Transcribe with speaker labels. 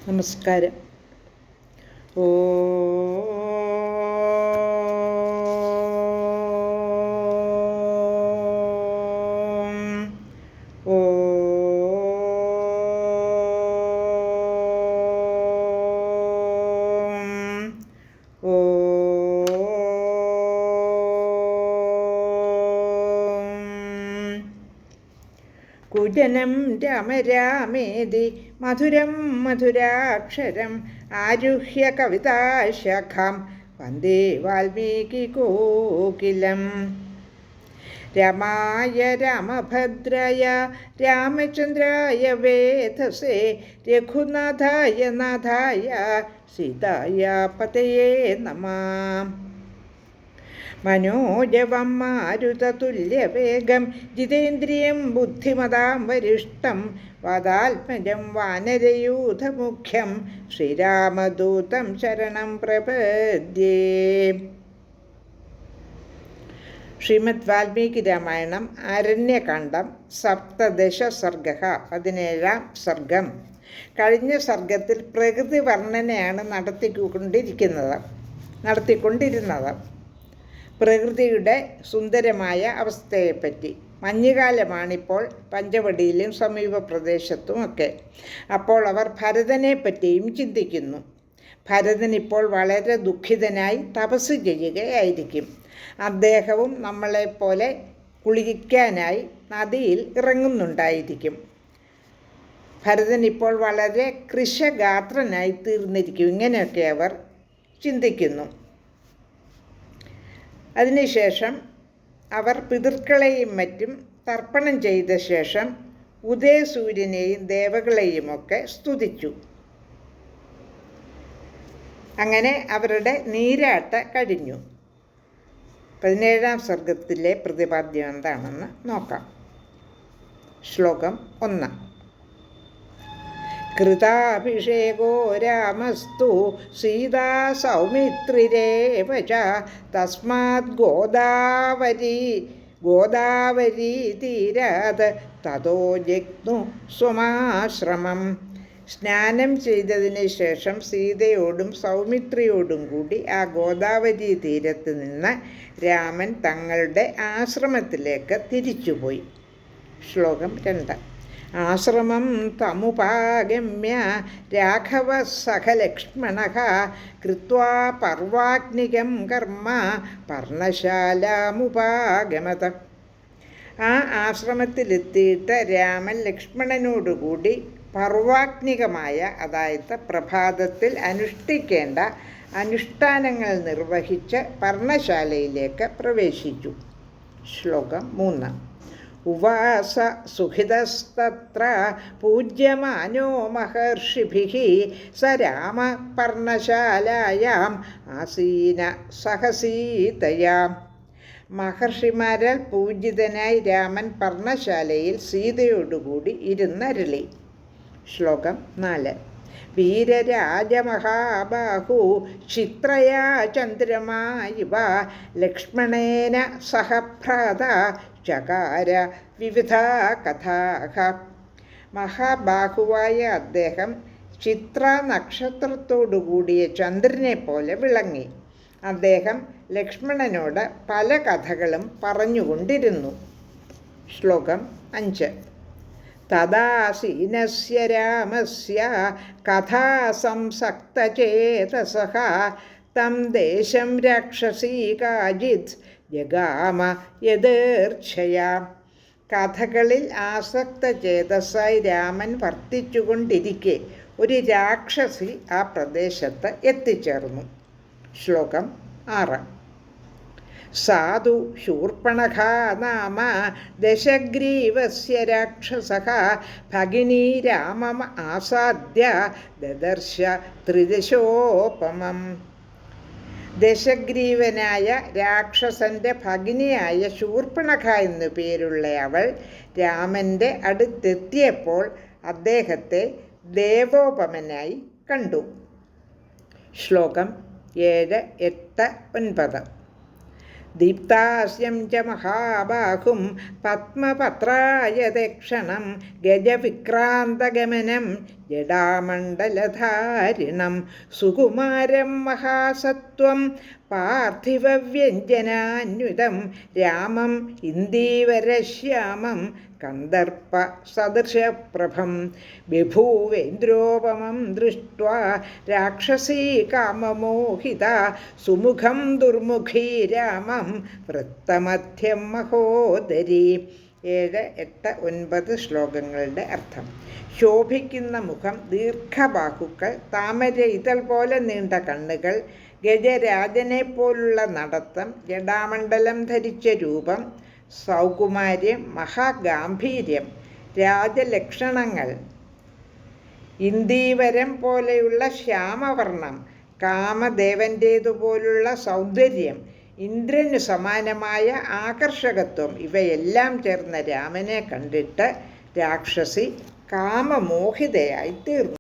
Speaker 1: നമസ്കാരം. ഓ ഓ ഓ കുജനം രാമ രാമേതി മധുരം മധുരാക്ഷരം ആരുഹ്യ കവിതാശാഖാം വന്ദേ വാൽമീകി കോകിലം. രാമായ രാമഭദ്രായ രാമചന്ദ്രായ വേധസേ രഘുനാഥായ നാഥായ സീതായ പതയേ നമഃ. മനോജവം മാരുതതുല്യവേഗം ജിതേന്ദ്രിയം ബുദ്ധിമതാം വരിഷ്ടം വാതാത്മജം വാനരയൂഥമുഖ്യം ശ്രീരാമദൂതം ശരണം പ്രപദ്യേ. ശ്രീമദ് വാൽമീകി രാമായണം ആരണ്യകാണ്ഡം സപ്തദശ സർഗ 17-ാം സർഗം. കഴിഞ്ഞ സർഗത്തിൽ പ്രകൃതി വർണ്ണനയാണ് നടത്തിക്കൊണ്ടിരുന്നത്. പ്രകൃതിയുടെ സുന്ദരമായ അവസ്ഥയെപ്പറ്റി. മഞ്ഞുകാലമാണിപ്പോൾ പഞ്ചവടിയിലും സമീപ പ്രദേശത്തുമൊക്കെ. അപ്പോൾ അവർ ഭരതനെ പറ്റിയും ചിന്തിക്കുന്നു. ഭരതൻ ഇപ്പോൾ വളരെ ദുഃഖിതനായി തപസ് ചെയ്യുകയായിരിക്കും. അദ്ദേഹവും നമ്മളെപ്പോലെ കുളിക്കാനായി നദിയിൽ ഇറങ്ങുന്നുണ്ടായിരിക്കും. ഭരതൻ ഇപ്പോൾ വളരെ കൃശഗാത്രനായി തീർന്നിരിക്കും. ഇങ്ങനെയൊക്കെ അവർ ചിന്തിക്കുന്നു. അതിനുശേഷം അവർ പിതൃക്കളെയും മറ്റും തർപ്പണം ചെയ്ത ശേഷം ഉദയസൂര്യനെയും ദേവകളെയുമൊക്കെ സ്തുതിച്ചു. അങ്ങനെ അവരുടെ നീരാട്ട് കഴിഞ്ഞു. 17-ാം സർഗത്തിലെ പ്രതിപാദ്യം എന്താണെന്ന് നോക്കാം. ശ്ലോകം 1. കൃതാഭിഷേകോ രാമസ്തു സീതാ സൗമിത്രിരേവ ച തസ്മാത് ഗോദാവരീ തീരാത് തതോ ജഗ്നു സ്വമാശ്രമം. സ്നാനം ചെയ്തതിന് ശേഷം സീതയോടും സൗമിത്രിയോടും കൂടി ആ ഗോദാവരി തീരത്ത് നിന്ന് രാമൻ തങ്ങളുടെ ആശ്രമത്തിലേക്ക് തിരിച്ചുപോയി. ശ്ലോകം 2. ആശ്രമം തമുപാഗമ്യ രാഘവ സഖലക്ഷ്മണഃ കൃത്വാ പർവാഗ്നികം കർമ്മ പർണശാലാമുപാഗമത. ആ ആശ്രമത്തിലെത്തിയിട്ട് രാമൻ ലക്ഷ്മണനോടുകൂടി പർവാഗ്നികമായ, അതായത് പ്രഭാതത്തിൽ അനുഷ്ഠിക്കേണ്ട അനുഷ്ഠാനങ്ങൾ നിർവഹിച്ച് പർണശാലയിലേക്ക് പ്രവേശിച്ചു. ശ്ലോകം 3. ഉവാസ സുഹിതസ്തത്ര പൂജ്യമാനോ മഹർഷിഭിഃ സ രാമ പർണശാലായാം ആസീന സഹസീതയാ. മഹർഷിമാരാൽ പൂജിതനായി രാമൻ പർണശാലയിൽ സീതയോടുകൂടി ഇരുന്നരുളി. ശ്ലോകം 4. വീരരാജമഹാബാഹു ക്ഷിത്രയാ ചന്ദ്രമാ ഇവ ലക്ഷ്മണേന സഹ ഭ്രാത ചകാര വിവിധ കഥാഃ. മഹാബാഹുവായ അദ്ദേഹം ചിത്ര നക്ഷത്രത്തോടുകൂടിയ ചന്ദ്രനെ പോലെ വിളങ്ങി. അദ്ദേഹം ലക്ഷ്മണനോട് പല കഥകളും പറഞ്ഞുകൊണ്ടിരുന്നു. ശ്ലോകം 5. തദാസീനസ്യ രാമസ്യ കഥാസംസക്തചേതസഃ തം ദേശം രാക്ഷസീ കാചിത് ജഗാമ യഥേച്ഛയാ. കഥകളിൽ ആസക്ത ചേതസ്സായി രാമൻ വർത്തിച്ചുകൊണ്ടിരിക്കെ ഒരു രാക്ഷസി ആ പ്രദേശത്ത് എത്തിച്ചേർന്നു. ശ്ലോകം 6. സാധു ശൂർപ്പണഖാ നാമ ദശഗ്രീവസ്യ രാക്ഷസഃ ഭഗിനീ രാമം ആസാദ്യ ദദർശ ത്രിദശോപമം. ദശഗ്രീവനായ രാക്ഷസന്റെ ഭഗിനിയായ ശൂർപ്പണഖ എന്നു പേരുള്ള അവൾ രാമൻ്റെ അടുത്തെത്തിയപ്പോൾ അദ്ദേഹത്തെ ദേവോപമനായി കണ്ടു. ശ്ലോകം 7, 8, 9. ദീപ്താസ്യം ച മഹാബാഹും പത്മപത്രായ ദക്ഷണം ഗജവിക്രാന്തഗമനം ജടാമണ്ഡലധാരിണം സുകുമാരം മഹാസത്വം പാർത്ഥിവവ്യഞ്ജനാന്വിതം രാമം ഇന്ദീവരശ്യാമം കന്ദർപ്പ സദൃശപ്രഭം ബഭൂവേന്ദ്രോപമം ദൃഷ്ട്വാ രാക്ഷസീ കാമമോഹിത സുമുഖം ദുർമുഖീ രാമം വൃത്തമധ്യം മഹോദരി. 7, 8, 9 ശ്ലോകങ്ങളുടെ അർത്ഥം. ശോഭിക്കുന്ന മുഖം, ദീർഘബാഹുക്കൾ, താമര ഇതൾ പോലെ നീണ്ട കണ്ണുകൾ, ഗജരാജനെ പോലുള്ള നടത്തം, ജടാമണ്ഡലം ധരിച്ച രൂപം, സൗകുമാര്യം, മഹാഗാംഭീര്യം. രാജലക്ഷണങ്ങൾ: ഇന്ദീവരം പോലെയുള്ള ശ്യാമവർണം, കാമദേവൻ്റേതുപോലുള്ള സൗന്ദര്യം, ഇന്ദ്രനു സമാനമായ ആകർഷകത്വം. ഇവയെല്ലാം ചേർന്ന രാമനെ കണ്ടിട്ട് രാക്ഷസി കാമമോഹിതയായി തീർന്നു.